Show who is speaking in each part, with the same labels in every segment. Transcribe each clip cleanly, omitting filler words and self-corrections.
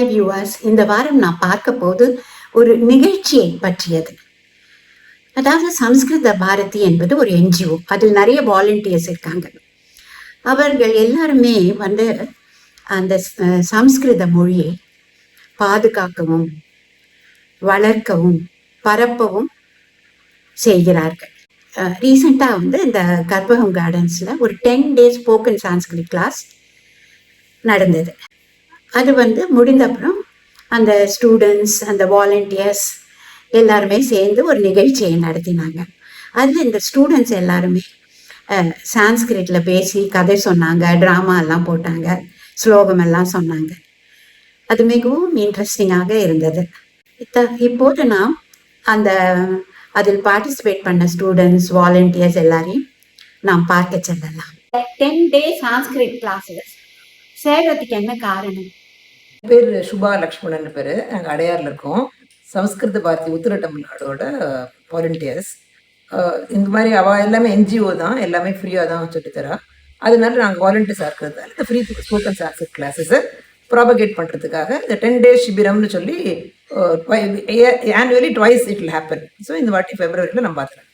Speaker 1: Hi viewers, இந்த வாரம் நான் பார்க்க போது ஒரு நிகழ்ச்சியை பற்றியது. அதாவது சம்ஸ்கிருத பாரதி என்பது ஒரு என்ஜிஓ. அதில் நிறைய வாலண்டியர்ஸ் இருக்காங்க. அவர்கள் எல்லாருமே அந்த சம்ஸ்கிருத மொழியை பாதுகாக்கவும் வளர்க்கவும் பரப்பவும் செய்கிறார்கள். ரீசெண்டாக இந்த கர்ப்பகம் கார்டன்ஸில் ஒரு 10 days ஸ்போக்கன் சான்ஸ்கிரிட் கிளாஸ் நடந்தது. அது முடிந்த அப்புறம் அந்த ஸ்டூடெண்ட்ஸ், அந்த வாலண்டியர்ஸ் எல்லாருமே சேர்ந்து ஒரு நிகழ்ச்சியை நடத்தினாங்க. அதில் இந்த ஸ்டூடெண்ட்ஸ் எல்லாருமே சான்ஸ்கிரிட்டில் பேசி கதை சொன்னாங்க, ட்ராமா எல்லாம் போட்டாங்க, ஸ்லோகம் எல்லாம் சொன்னாங்க. அது மிகவும் இன்ட்ரெஸ்டிங்காக இருந்தது. இப்போது நாம் அதில் பார்ட்டிசிபேட் பண்ண ஸ்டூடெண்ட்ஸ், வாலண்டியர்ஸ் எல்லாரையும் நாம் பார்க்க செல்லலாம். 10 day சான்ஸ்கிரிட் கிளாஸஸ் சேர்றதுக்கு என்ன காரணம்?
Speaker 2: பேர் சுபா லக்ஷ்மணன் பேர். நாங்கள் அடையாரில் இருக்கோம். சம்ஸ்கிருத பாரதி உத்தர தமிழ்நாடோட வாலண்டியர்ஸ். இந்த மாதிரி எல்லாமே என்ஜிஓ தான், எல்லாமே ஃப்ரீயாக தான் சொல்லித்தரா. அதனால நாங்கள் வாலண்டியர்ஸாக இருக்கிறதால இந்த ஃப்ரீ ஸ்போக்கன் சான்ஸ்கிரிட் கிளாஸஸை ப்ராபகேட் பண்ணுறதுக்காக இந்த 10 days சிபிரம்னு சொல்லி annually twice it will happen. So இந்த வாட்டி Februaryல நான் பார்த்துறேன்.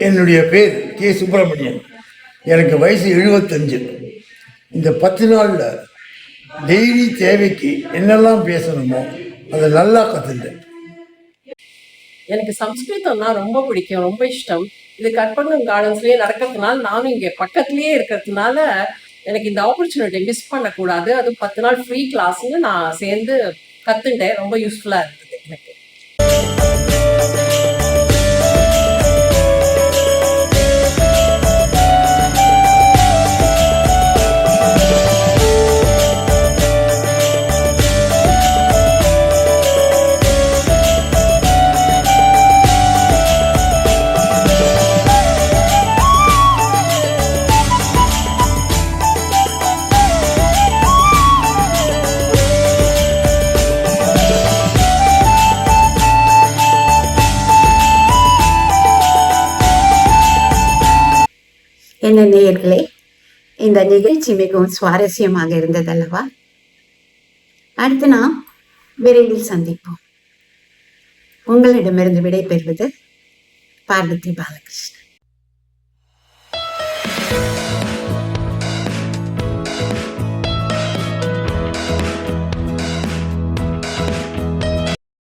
Speaker 3: என்னுடைய பேர் கே சுப்பிரமணியன். எனக்கு வயசு 75. இந்த 10 நாளில் டெய்லி தேவைக்கு என்னெல்லாம் பேசணுமோ அதை நல்லா கற்றுட்டேன்.
Speaker 4: எனக்கு சம்ஸ்கிருதம்னா ரொம்ப பிடிக்கும், ரொம்ப இஷ்டம். இது கற்பகம் கார்டன்ஸ்லேயே நடக்கிறதுனால, நானும் இங்கே பக்கத்துலேயே இருக்கிறதுனால எனக்கு இந்த ஆப்பர்ச்சுனிட்டி மிஸ் பண்ணக்கூடாது. அதுவும் 10 நாள் ஃப்ரீ கிளாஸ்ன்னு நான் சேர்ந்து கற்றுட்டேன். ரொம்ப யூஸ்ஃபுல்லாக இருந்தது எனக்கு.
Speaker 1: என்ன நேயர்களே, இந்த நிகழ்ச்சி மிகவும் சுவாரஸ்யமாக இருந்ததல்லவா? அடுத்து நாம் விரைவில் சந்திப்போம். உங்களிடமிருந்து விடைபெறுவது பார்வதி பாலகிருஷ்ணன்.